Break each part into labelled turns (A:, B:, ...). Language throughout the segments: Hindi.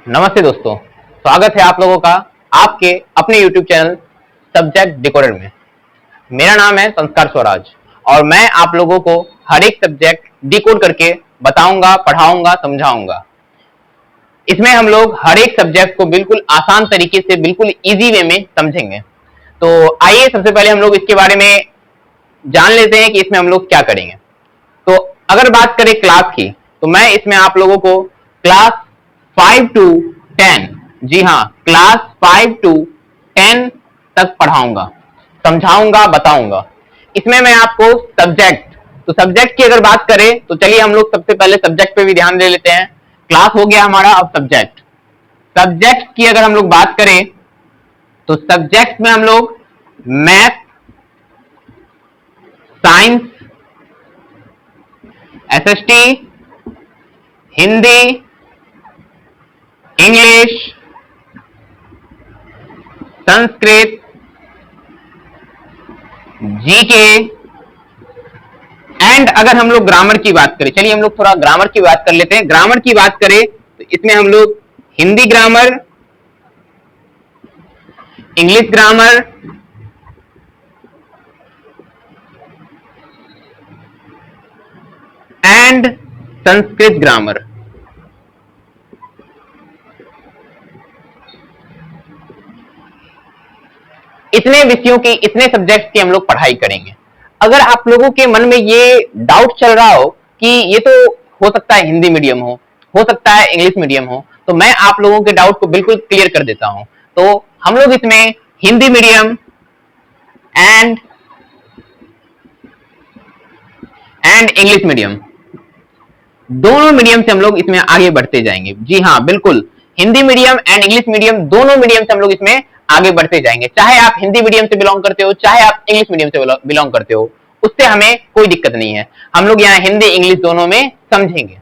A: नमस्ते दोस्तों, स्वागत है आप लोगों का आपके अपने YouTube चैनल सब्जेक्ट डिकोडर में। मेरा नाम है संस्कार स्वराज और मैं आप लोगों को हर एक सब्जेक्ट डिकोड करके बताऊंगा, पढ़ाऊंगा, समझाऊंगा। इसमें हम लोग हर एक सब्जेक्ट को बिल्कुल आसान तरीके से, बिल्कुल इजी वे में समझेंगे। तो आइए सबसे पहले हम लोग इसके बारे में जान लेते हैं कि इसमें हम लोग क्या करेंगे। तो अगर बात करें क्लास की, तो मैं इसमें आप लोगों को क्लास 5 to 10, जी हाँ, क्लास 5 to 10 तक पढ़ाऊंगा, समझाऊंगा, बताऊंगा। इसमें मैं आपको सब्जेक्ट की अगर बात करें तो चलिए हम लोग सबसे पहले सब्जेक्ट पे भी ध्यान दे लेते हैं। क्लास हो गया हमारा, अब सब्जेक्ट की अगर हम लोग बात करें तो सब्जेक्ट में हम लोग math, science, SST, Hindi, English, Sanskrit, GK and अगर हम लोग ग्रामर की बात करें, चलिए हम लोग थोड़ा ग्रामर की बात कर लेते हैं। ग्रामर की बात करें तो इसमें हम लोग Hindi grammar, English grammar, and Sanskrit grammar, इतने विषयों की, इतने सब्जेक्ट की हम लोग पढ़ाई करेंगे। अगर आप लोगों के मन में ये डाउट चल रहा हो कि ये तो हो सकता है हिंदी मीडियम हो सकता है इंग्लिश मीडियम हो, तो मैं आप लोगों के डाउट को बिल्कुल क्लियर कर देता हूं। तो हम लोग इसमें Hindi medium and English medium, दोनों मीडियम से हम लोग इसमें आगे बढ़ते जाएंगे। जी हाँ, बिल्कुल, Hindi medium and English medium, दोनों मीडियम से हम लोग इसमें आगे बढ़ते जाएंगे। चाहे आप हिंदी मीडियम से बिलोंग करते हो, चाहे आप इंग्लिश मीडियम से बिलोंग करते हो, उससे हमें कोई दिक्कत नहीं है। हम लोग यहाँ हिंदी इंग्लिश दोनों में समझेंगे।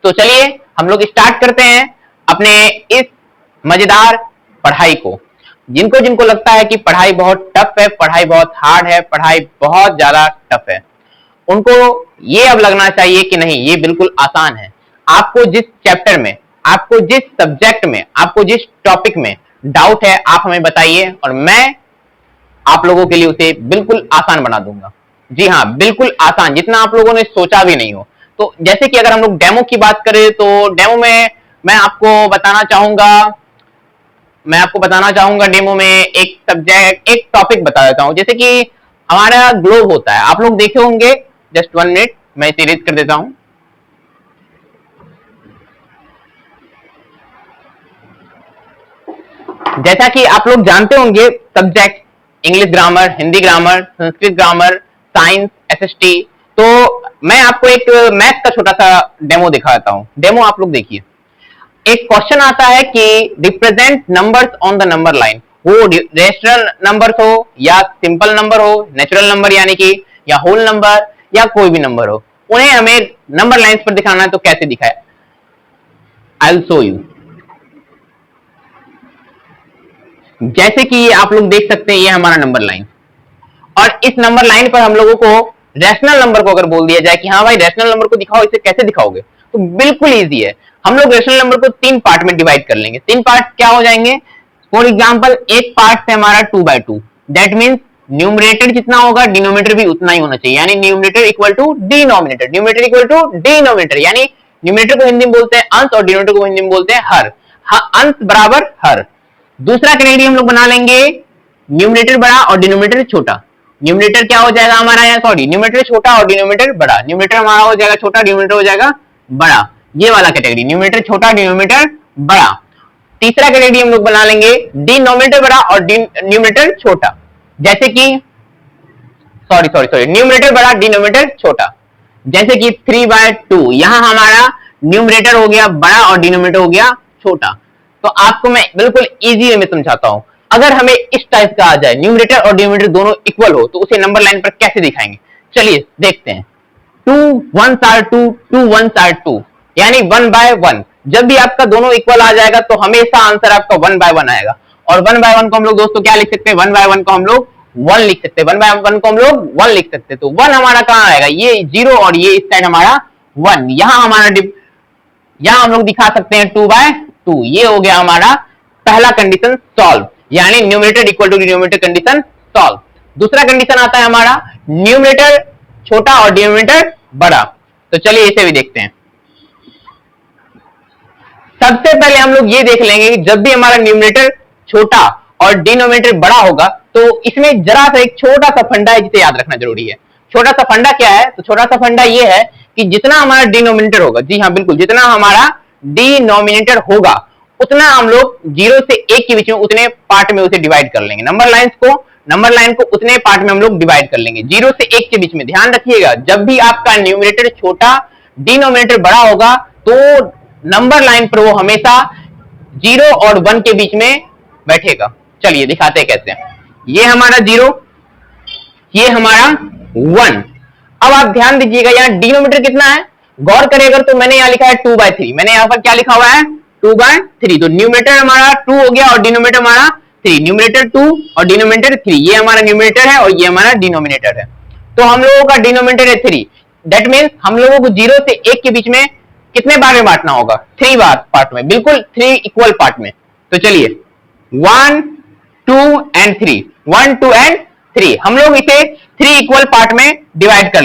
A: तो चलिए हम लोग स्टार्ट करते हैं अपने इस मजेदार पढ़ाई को। जिनको जिनको लगता है कि पढ़ाई बहुत टफ है, पढ़ाई बहुत हार्ड है, पढ़ाई बहुत ज्यादा टफ है, उनको ये अब लगना चाहिए कि नहीं, ये बिल्कुल आसान है। आपको जिस चैप्टर में, आपको जिस सब्जेक्ट में, आपको जिस टॉपिक में डाउट है, आप हमें बताइए और मैं आप लोगों के लिए उसे बिल्कुल आसान बना दूंगा। जी हाँ, बिल्कुल आसान, जितना आप लोगों ने सोचा भी नहीं हो। तो जैसे कि अगर हम लोग डेमो की बात करें तो डेमो में मैं आपको बताना चाहूंगा डेमो में एक सब्जेक्ट, एक टॉपिक बता देता हूं। जैसे कि हमारा ग्लोब होता है, आप लोग देखे होंगे। जस्ट 1 मिनट, मैं इसे इरेज कर देता हूं। जैसा कि आप लोग जानते होंगे, subject English grammar, Hindi grammar, Sanskrit grammar, science, SST. तो मैं आपको एक मैथ का छोटा सा डेमो दिखाता हूं। डेमो आप लोग देखिए। एक क्वेश्चन आता है कि represent numbers on the number line. वो रेशनल नंबर्स हो या सिंपल नंबर हो, नेचुरल नंबर यानी कि, या होल नंबर, या कोई भी नंबर हो, उन्हें हमें नंबर लाइंस पर दिखाना है। तो कैसे दिखाए, आई विल शो यू। जैसे कि आप लोग देख सकते हैं, ये हमारा नंबर लाइन, और इस नंबर लाइन पर हम लोगों को रैशनल नंबर को अगर बोल दिया जाए कि हाँ भाई रैशनल नंबर को दिखाओ, इसे कैसे दिखाओगे, तो बिल्कुल इजी है। हम लोग रैशनल नंबर को 3 पार्ट में डिवाइड कर लेंगे। 3 पार्ट क्या हो जाएंगे? फॉर एग्जाम्पल, एक पार्ट है हमारा 2/2, दैट मीन्स न्यूमरेटर जितना होगा डिनोमिनेटर भी उतना ही होना चाहिए, यानी numerator equal to denominator, numerator equal to denominator, यानी न्यूमरेटर को हिंदी में बोलते हैं अंश और डिनोमिनेटर को हिंदी में बोलते हैं हर। अंश बराबर हर। दूसरा कैटेगरी हम लोग बना लेंगे न्यूमरेटर बड़ा और डिनोमिनेटर छोटा। न्यूमरेटर क्या हो जाएगा हमारा, यहाँ सॉरी, न्यूमरेटर छोटा और डिनोमिनेटर बड़ा। न्यूमरेटर हमारा हो जाएगा छोटा, डिनोमिनेटर हो जाएगा बड़ा। ये वाला कैटेगरी, न्यूमरेटर छोटा, डिनोमिनेटर बड़ा। तीसरा कैटेगरी हम लोग बना लेंगे डिनोमिनेटर बड़ा और न्यूमरेटर छोटा। जैसे कि सॉरी, न्यूमरेटर बड़ा, डिनोमिनेटर छोटा। जैसे कि 3/2, यहां हमारा न्यूमरेटर हो गया बड़ा और डिनोमिनेटर हो गया छोटा। तो आपको मैं बिल्कुल इजी वे में समझाता हूं। अगर हमें इस टाइप का आ जाए, न्यूमरेटर और डिनोमिनेटर दोनों इक्वल हो, तो उसे नंबर लाइन पर कैसे दिखाएंगे, चलिए देखते हैं। 2 1s are 2, 2 1s are 2, यानी 1/1। जब भी आपका दोनों इक्वल आ जाएगा तो हमेशा आंसर आपका 1/1 आएगा। और 1/1 को हम लोग दोस्तों क्या लिख सकते हैं, 1/1 को हम लोग 1 लिख सकते हैं, 1/1 को हम लोग 1 लिख सकते हैं। तो 1 हमारा कहां आएगा, ये 0 और ये इस साइड हमारा 1। यहां हम लोग दिखा सकते हैं 2/2 2। ये हो गया हमारा पहला कंडीशन सॉल्व, यानी numerator equal to denominator condition solve. दूसरा कंडीशन आता है हमारा न्यूमरेटर छोटा और डिनोमिनेटर बड़ा। तो चलिए इसे भी देखते हैं। सबसे पहले हम लोग ये देख लेंगे कि जब भी हमारा न्यूमरेटर छोटा और डिनोमिनेटर बड़ा होगा तो इसमें जरा सा एक छोटा सा फंडा है जिसे याद रखना जरूरी है। छोटा सा फंडा क्या है? तो छोटा सा फंडा ये है कि जितना हमारा डिनोमिनेटर होगा, जी हाँ बिल्कुल, जितना हमारा डिनोमिनेटर होगा उतना हम लोग 0 से 1 के बीच में उतने पार्ट में उसे डिवाइड कर लेंगे। नंबर लाइन को उतने पार्ट में हम लोग डिवाइड कर लेंगे 0 से 1 के बीच में। ध्यान रखिएगा, जब भी आपका न्यूमरेटर छोटा डिनोमिनेटर बड़ा होगा तो नंबर लाइन पर वो हमेशा 0 और 1 के बीच में बैठेगा। चलिए दिखाते हैं कैसे। ये हमारा 0, ये हमारा 1। अब आप ध्यान दीजिएगा यहाँ डिनोमिनेटर कितना है, गौर करें अगर तो मैंने यहाँ लिखा है 2/3। मैंने यहाँ पर क्या लिखा हुआ है? 2/3। तो न्यूमरेटर हमारा 2 हो गया और डिनोमिनेटर हमारा 3। न्यूमरेटर 2 और डिनोमिनेटर 3। ये हमारा न्यूमरेटर है और ये हमारा डिनोमिनेटर है। तो हम लोगों का डिनोमिनेटर है 3। दैट मीन्स हम लोगों को 0 से 1 के बीच में कितने बार में बांटना होगा? 3 बार पार्ट में, बिल्कुल 3 इक्वल पार्ट में। तो चलिए 1 2 एंड 3, 1 2 एंड 3, हम लोग इसे 3 इक्वल पार्ट में डिवाइड कर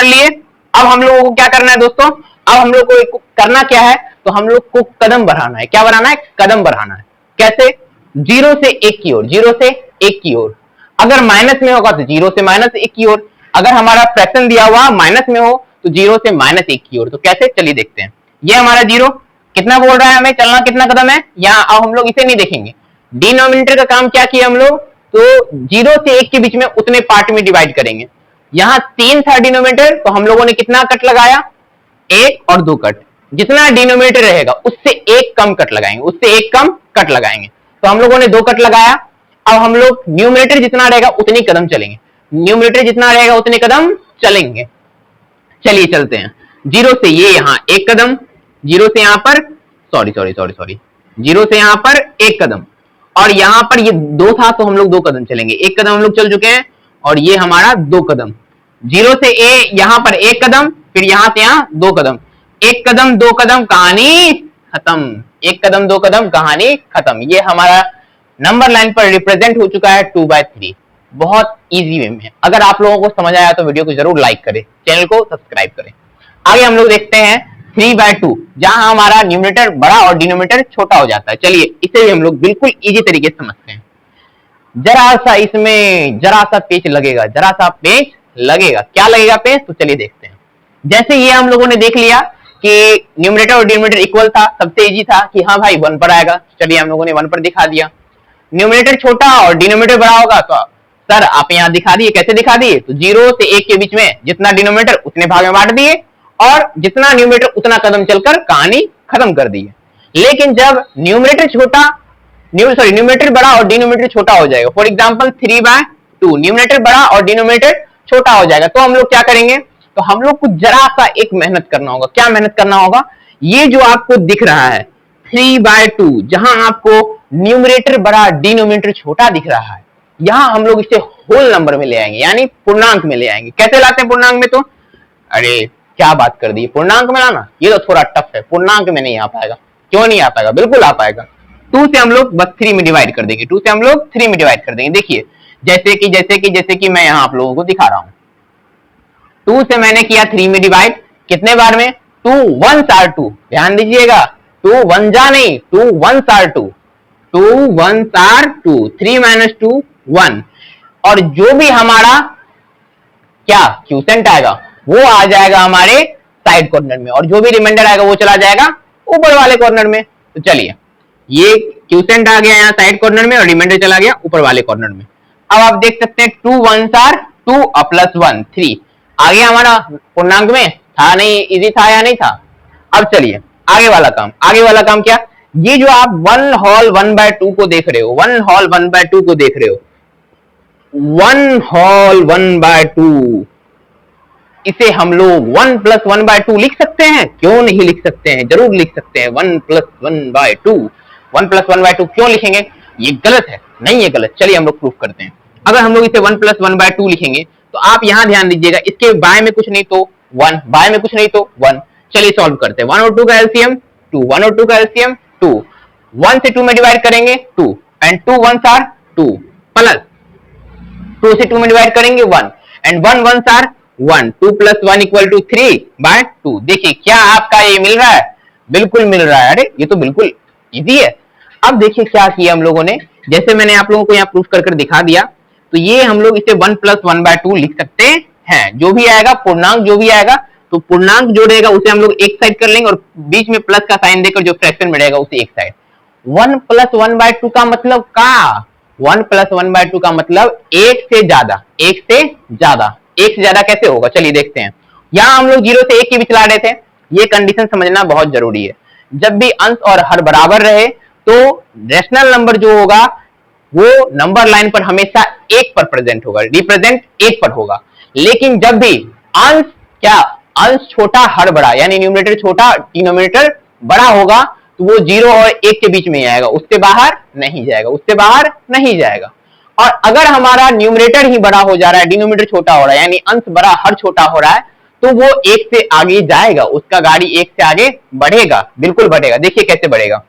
A: लिए। अब हम लोगों को क्या करना है दोस्तों? अब हम लोग को करना क्या है? तो हम लोग को कदम बढ़ाना है। क्या बढ़ाना है? कदम बढ़ाना है। कैसे? 0 से 1 की ओर, 0 से 1 की ओर। अगर माइनस में होगा तो 0 से -1 की ओर। अगर हमारा फ्रैक्शन दिया हुआ माइनस में हो तो 0 से -1 की ओर। तो कैसे? चलिए देखते हैं। ये हमारा 0 कितना बोल रहा है हमें चलना, कितना कदम है यहाँ? अब हम लोग इसे नहीं देखेंगे। डिनोमिनेटर का काम क्या किया हम लोग? तो 0 से 1 के बीच में उतने पार्ट में डिवाइड करेंगे। यहाँ 3 था डिनोमिनेटर, तो हम लोगों ने कितना कट लगाया? 1 और 2 कट। जितना डिनोमिनेटर रहेगा उससे 1 कम कट लगाएंगे, तो हम लोगों ने 2 कट लगाया। अब हम लोग न्यूमरेटर जितना रहेगा उतनी कदम चलेंगे। चलिए चलते हैं। 0 से ये यहाँ 1 कदम, 0 से यहाँ पर 0 से यहाँ पर 1 कदम, और यहाँ पर ये 2 था तो हम लोग 2 कदम चलेंगे। 1 कदम हम लोग चल चुके हैं और ये हमारा 2 कदम। 0 से यहाँ पर 1 कदम, फिर यहाँ से यहाँ 2 कदम। 1 कदम 2 कदम, कहानी खत्म। 1 कदम 2 कदम, कहानी खत्म। ये हमारा नंबर लाइन पर रिप्रेजेंट हो चुका है 2/3। बहुत इजी वे में। अगर आप लोगों को समझ आया तो वीडियो को जरूर लाइक करें, चैनल को सब्सक्राइब करें। आगे हम लोग देखते हैं 3/2, जहां हमारा न्यूमरेटर बड़ा और डिनोमिनेटर छोटा हो जाता है। चलिए इसे भी हम लोग बिल्कुल इजी तरीके से समझते हैं। इसमें जरा सा पेच लगेगा, क्या लगेगा पेच? तो चलिए देखते हैं। जैसे ये हम लोगों ने देख लिया कि न्यूमरेटर और डिनोमिनेटर इक्वल था, सबसे इजी था कि हाँ भाई 1 पर आएगा। चलिए हम लोगों ने 1 पर दिखा दिया। न्यूमरेटर छोटा और डिनोमिनेटर बड़ा होगा तो सर आप यहाँ दिखा दिए, कैसे दिखा दिए? तो 0 से 1 के बीच में जितना डिनोमिनेटर उतने भाग में बांट दिए और जितना न्यूमरेटर उतना कदम चलकर कहानी खत्म कर दी है। लेकिन जब न्यूमरेटर बड़ा और डिनोमिनेटर छोटा हो जाएगा, फॉर एग्जांपल 3/2, न्यूमरेटर बड़ा और डिनोमिनेटर छोटा हो जाएगा, तो हम लोग क्या करेंगे? तो हम लोग को जरा सा एक मेहनत करना होगा। क्या मेहनत करना होगा? ये जो आपको दिख रहा है 3/2, जहां आपको न्यूमरेटर बड़ा डिनोमिनेटर छोटा दिख रहा है, यहां हम लोग इसे होल नंबर में ले आएंगे, यानी पूर्णांक में ले आएंगे। कैसे लाते हैं पूर्णांक में? तो अरे क्या बात कर दी, पूर्णांक में लाना ये तो थोड़ा टफ है, पूर्णांक में नहीं आ पाएगा। क्यों नहीं आ पाएगा? बिल्कुल आ पाएगा। 2 से हम लोग बस 3 में डिवाइड कर देंगे। 2 से हम लोग 3 में डिवाइड कर देंगे। देखिए जैसे कि मैं यहाँ आप लोगों को दिखा रहा हूं। 2 से मैंने किया 3 में डिवाइड, कितने बार में? 2 1s are 2। ध्यान दीजिएगा, 2 1 जा नहीं, 2 1s are 2, 2 1s are 2, 3 - 2 1। और जो भी हमारा क्या क्यूसेंट आएगा वो आ जाएगा हमारे साइड कॉर्नर में, और जो भी रिमाइंडर आएगा वो चला जाएगा ऊपर वाले कॉर्नर में। तो चलिए ये क्यूसेंट आ गया यहाँ साइड कॉर्नर में और रिमाइंडर चला गया ऊपर वाले कॉर्नर में। अब आप देख सकते हैं 2 1s are 2 + 1 3 आ गया हमारा पूर्णांक में। था नहीं? इजी था या नहीं था? अब चलिए आगे वाला काम क्या? ये जो आप 1 whole 1/2 को देख रहे हो, 1 whole 1/2 को देख रहे हो, 1 whole 1/2, इसे हम लोग 1 + 1/2 लिख सकते हैं। क्यों नहीं लिख सकते हैं? जरूर लिख सकते हैं। 1 + 1/2, 1 + 1/2 क्यों लिखेंगे? ये गलत है। नहीं, ये गलत। चलिए हम लोग प्रूफ करते हैं। अगर हम लोग इसे 1 + 1/2 लिखेंगे तो आप यहां ध्यान दीजिएगा, इसके बाएं में कुछ नहीं तो 1, बाएं में कुछ नहीं तो 1। चलिए सॉल्व करते हैं। 1 और 2 का एलसीएम 2, 1 और 2 का एलसीएम 2, 1 से 2 में डिवाइड करेंगे 2 एंड 2 1s आर 2 प्लस 2 से 2 में डिवाइड करेंगे 1 and 1 1s are 1, 2 plus 1 equal to 3/2। देखिए क्या आपका ये मिल रहा है, बिल्कुल मिल रहा है। अरे ये तो बिल्कुल इजी है। अब देखिए क्या किया हम लोगों ने, जैसे मैंने आप लोगों को यहाँ प्रूफ कर दिखा दिया, तो ये हम लोग इसे 1 प्लस 1/2 लिख सकते हैं। जो भी आएगा पूर्णांक जो भी आएगा, तो पूर्णांक जो रहेगा उसे हम लोग एक साइड कर लेंगे और बीच में प्लस का साइन देकर जो फ्रैक्शन में रहेगा उसे एक साइड। 1 प्लस 1/2 का मतलब का 1 प्लस 1/2 का मतलब एक से ज्यादा, एक से ज्यादा। एक से ज्यादा कैसे होगा, चलिए देखते हैं। यहां हम लोग 0 से 1 की भी चला रहे थे। ये कंडीशन समझना बहुत जरूरी है। जब भी अंश और हर बराबर रहे तो रेशनल नंबर जो होगा वो नंबर लाइन पर हमेशा 1 पर प्रेजेंट होगा, रिप्रेजेंट 1 पर होगा। लेकिन जब भी अंश क्या, अंश छोटा हर बड़ा, यानी न्यूमरेटर छोटा डिनोमिनेटर बड़ा होगा, तो वो 0 और 1 के बीच में ही आएगा, उससे बाहर नहीं जाएगा, उससे बाहर नहीं जाएगा। और अगर हमारा न्यूमरेटर ही बड़ा हो जा रहा है, डिनोमिनेटर छोटा हो रहा है, यानी अंश बड़ा हर छोटा हो रहा है, तो वो 1 से आगे जाएगा, उसका गाड़ी 1 से आगे बढ़ेगा, बिल्कुल बढ़ेगा। देखिए कैसे बढ़ेगा।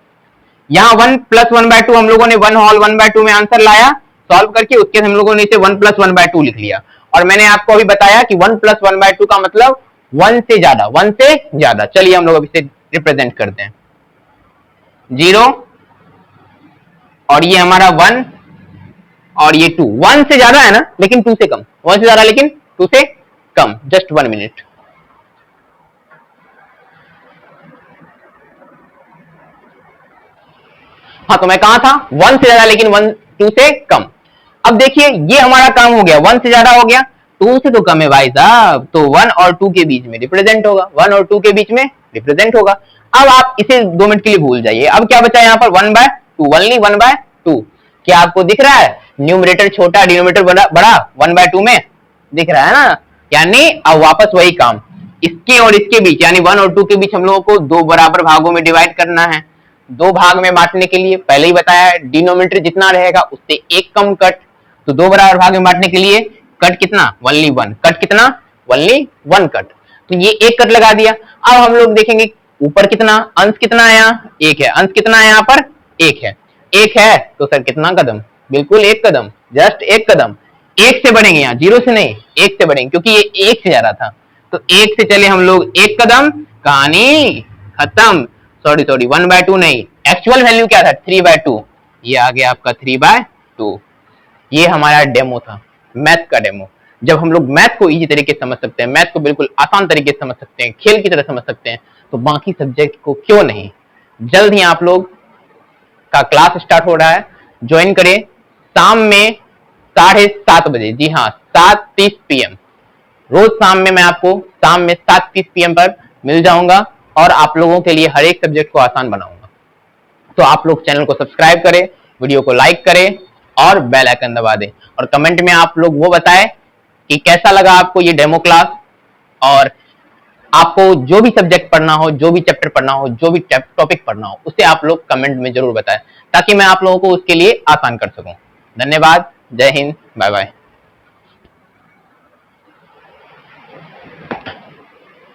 A: यहाँ 1 प्लस 1/2 हम लोगों ने 1 होल 1/2 में आंसर लाया सॉल्व करके, उसके हम लोगों ने इसे 1 प्लस 1/2 लिख लिया। और मैंने आपको अभी बताया कि 1 प्लस 1/2 का मतलब 1 से ज्यादा, 1 से ज्यादा। चलिए हम लोग अब इसे रिप्रेजेंट करते हैं। 0 और ये हमारा 1 और ये 2, 1 से ज्यादा है ना, लेकिन 2 से कम, 1 से ज्यादा लेकिन 2 से कम। Just 1 minute. हाँ तो मैं कहा था 1 से ज्यादा लेकिन 2 से कम। अब देखिए ये हमारा काम हो गया, 1 से ज्यादा हो गया, 2 से तो कम है भाई साहब, तो 1 और 2 के बीच में रिप्रेजेंट होगा, 1 और 2 के बीच में रिप्रेजेंट होगा। अब आप इसे 2 मिनट के लिए भूल जाइए। अब क्या बचा यहाँ पर 1/2, ओनली 1/2। क्या आपको दिख रहा है न्यूमरेटर छोटा डिनोमिनेटर बड़ा 1/2 में दिख रहा है ना। यानी अब वापस वही काम, इसके और इसके बीच यानी 1 और 2 के बीच हम लोगों को 2 बराबर भागों में डिवाइड करना है। 2 भाग में बांटने के लिए पहले ही बताया, डिनोमिनेटर जितना रहेगा उससे एक कम कट, तो 2 बराबर भाग में बांटने के लिए कट कितना, ओनली 1। कट कितना, ओनली 1 कट। तो ये एक कट लगा दिया। अब हम लोग देखेंगे ऊपर कितना, अंश कितना है, यहाँ 1 है, अंश कितना है यहाँ पर 1 है। 1 है तो सर कितना कदम, बिल्कुल 1 कदम, जस्ट 1 कदम। 1 से बढ़ेंगे, यहाँ 0 से नहीं 1 से बढ़ेंगे, क्योंकि ये 1 से जा रहा था, तो 1 से चले हम लोग 1 कदम, कहानी खत्म। सॉरी 1/2 नहीं, एक्चुअल वैल्यू क्या था 3/2, ये आ गया आपका 3/2। ये हमारा डेमो था, मैथ का डेमो। जब हम लोग मैथ को इजी तरीके से समझ सकते हैं, मैथ को बिल्कुल आसान तरीके से समझ सकते हैं, खेल की तरह समझ सकते हैं, तो बाकी सब्जेक्ट को क्यों नहीं। जल्द ही आप लोग का क्लास स्टार्ट हो रहा है, ज्वाइन करें शाम में 7:30 बजे। जी हाँ 7:30 PM रोज शाम में मैं आपको शाम में 7:30 PM पर मिल जाऊंगा और आप लोगों के लिए हर एक सब्जेक्ट को आसान बनाऊंगा। तो आप लोग चैनल को सब्सक्राइब करें, वीडियो को लाइक करें और बेल आइकन दबा दें, और कमेंट में आप लोग वो बताएं कि कैसा लगा आपको ये डेमो क्लास, और आपको जो भी सब्जेक्ट पढ़ना हो, जो भी चैप्टर पढ़ना हो, जो भी टॉपिक पढ़ना हो, उसे आप लोग कमेंट में जरूर बताएं, ताकि मैं आप लोगों को उसके लिए आसान कर सकूं। धन्यवाद, जय हिंद, बाय बाय।